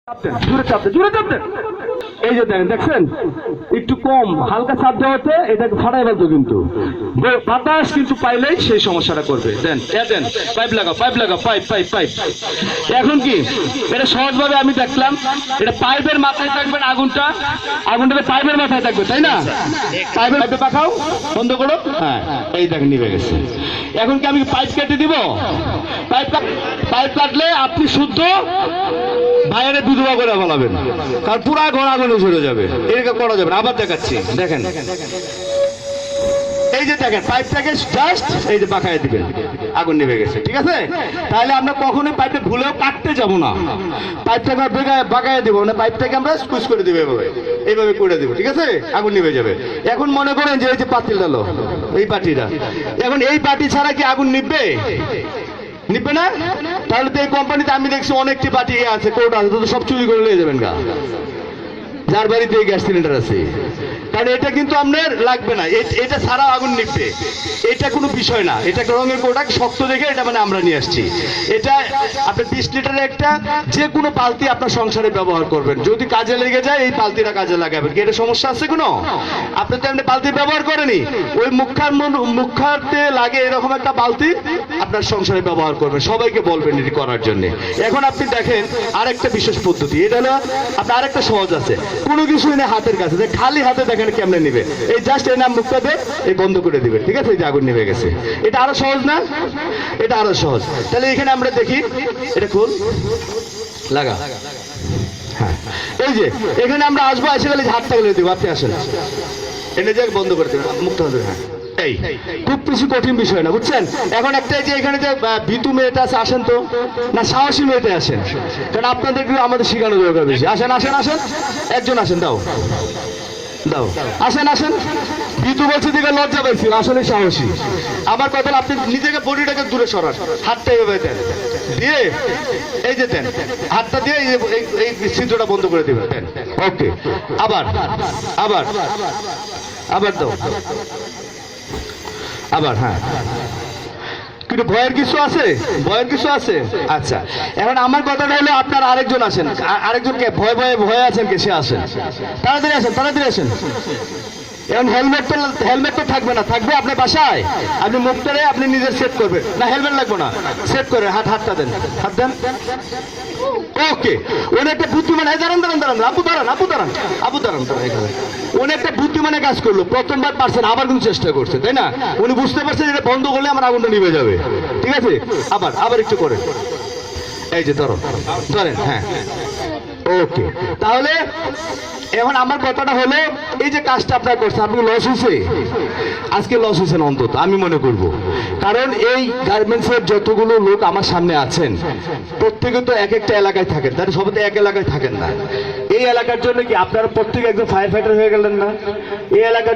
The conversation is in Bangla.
জোরে চাপ দেন, জোরে চাপ দেন। এই যে দেখছেন একটু কম হালকা চাপ দেওয়াতে এটাকে ফাটাই ফেলতো, কিন্তু বাতাস কিন্তু পাইলেই সেই সমস্যাটা করবে। দেন দেন, পাইপ লাগাও, পাইপ লাগাও, পাইপ পাইপ পাইপ। এখন কি এটা সহজভাবে আমি দেখলাম, এটা পাইপের মাথায় থাকবে না, আগুনটা পাইপের মাথায় থাকবে, তাই না? পাইপে পাকাও, বন্ধ করো। হ্যাঁ, এই দেখ নিভে গেছে। এখন কি আমি পাইপ কেটে দিব? পাইপ কাটলে আপনি শুদ্ধ বাইরে বিধবা করে ফেলাবেন, কারণ পুরা ঘন আগুনে ঝরে যাবে। এরকম করা যাবে না। আবার দেখাচ্ছি, দেখেন এই যে দেখেন পাইপটাকে জাস্ট এই যে বাঁকায় দিবেন, আগুন নিভে গেছে। ঠিক আছে, তাহলে আমরা কখনোই পাইপটা ভুলেও কাটতে যাব না, পাইপটাকে বাঁকায় দিব না, পাইপটাকে আমরা স্কুইজ করে দিব, এইভাবে করে দিব। ঠিক আছে, আগুন নিভে যাবে। এখন মনে করেন যে এই যে পাতিল ডালো, এই পাটিটা, এখন এই পাটি ছাড়া কি আগুন নিভবে? নিবে না। তাহলে তো এই কোম্পানিতে আমি দেখছি অনেকটি পার্টি আছে, কোর্ট আছে, তো সব চুরি করে নিয়ে যাবেন গা, যার বাড়িতে এই গ্যাস সিলিন্ডার আছে। কারণ এটা কিন্তু আপনার লাগবে না, এটা ছাড়া আগুন নিবে, এটা কোনো বিষয় না। এটা রঙের প্রোডাক্ট, শক্ত দেখে এটা মানে আমরা নিয়ে আসছি। এটা আপনার 20 লিটারের একটা যে কোনো বালতি আপনার সংসারে ব্যবহার করবেন, যদি কাজে লেগে যায় এই বালতিটা কাজে লাগাবেন। কি এটা সমস্যা আছে কোনো? আপনি তো এমনি বালতি ব্যবহার করেনি, ওই মুখাতে লাগে এরকম একটা বালতি আপনার সংসারে ব্যবহার করবেন, সবাইকে বলবেন এটি করার জন্য। এখন আপনি দেখেন আরেকটা বিশেষ পদ্ধতি, এটা হলো আপনার আরেকটা সহজ আছে, কোনো কিছুই নেই হাতের কাছে, খালি হাতে দেখেন কেমনে নিবে। এই জাস্ট এই নাম মুখটা দিয়ে এই বন্ধ করে দিবে। ঠিক আছে, এই যে আগুন নিভে গেছে। এটা আরো সহজ না? এটা আরো সহজ। তাহলে এখানে আমরা দেখি, এটা খুল লাগা। হ্যাঁ, এই যে এখানে আমরা আসবো, এসে গেলে হাতটা গেলে দিব, আপনি আসেন, এনে যে বন্ধ করে দেবেন মুখটা। হ্যাঁ, এই খুব বেশি কঠিন বিষয় না, বুঝছেন? এখন একটা যে এখানে যে ভীতু মেয়েটা আছে, আসেন তো, না সাহসী মেয়েটা আসেন, কারণ আপনাদেরকে আমাদের শেখানো দরকার বেশি। আসেন আসেন আসেন, একজন আসেন, দাও দাও, আসেন আসেন। ভীতু বলছে দিকে লজ্জা পাইছিল, আসলে সাহসী। আমার কথা, আপনি নিজেকে বডিটাকে দূরে সরান, হাতটা এভাবে দেন, দিয়ে এই যে দেন, হাতটা দিয়ে এই ছিদ্রটা বন্ধ করে দিবেন, দেন। ওকে, আবার আবার আবার দাও, আবার। হ্যাঁ, কিন্তু ভয়ের কিছু আছে? ভয়ের কিছু আছে? আচ্ছা, এখন আমার কথাটা হলো আপনার আরেকজন আসেন, আরেকজনকে ভয়ে আছেন কে? সে আসেন, তাড়াতাড়ি আসেন, তাড়াতাড়ি আসেন। এখন হেলমেট তো থাকবে না, থাকবে আপনার বাসায়, আপনি মুখটারে আপনি নিজের সেট করবেন না, হেলমেট লাগবে না, সেট করে হাতটা দেন, হাত দেন। ওকে, উনি একটা বুদ্ধিমান, দাঁড়ান দাঁড়ান দাঁড়ান, আপু দাঁড়ান, আপু দাঁড়ান, আপু দাঁড়ান, এখানে উনি একটা বুদ্ধিমানের কাজ করলো, প্রথমবার পারছেন, আবার কিন্তু চেষ্টা করছে, তাই না? উনি বুঝতে পারছেন এটা বন্ধ করলে আমার আগুনটা নিভে যাবে। ঠিক আছে, আবার আবার একটু করেন, এই যে ধরো, ধরেন। হ্যাঁ, ওকে। তাহলে এখন আমার কথাটা হলো, এই যে কাজটা আপনার করছে, আপনি লস হয়েছে, আজকে লস হয়েছেন অন্তত আমি মনে করব, কারণ এই গার্মেন্টসের যতগুলো লোক আমার সামনে আছেন প্রত্যেকে তো এক একটা এলাকায় থাকেন, তাহলে সবাই তো এক এলাকায় থাকেন না। এই এলাকার জন্য কি আপনারা প্রত্যেকে একজন ফায়ার ফাইটার হয়ে গেলেন না? এই এলাকার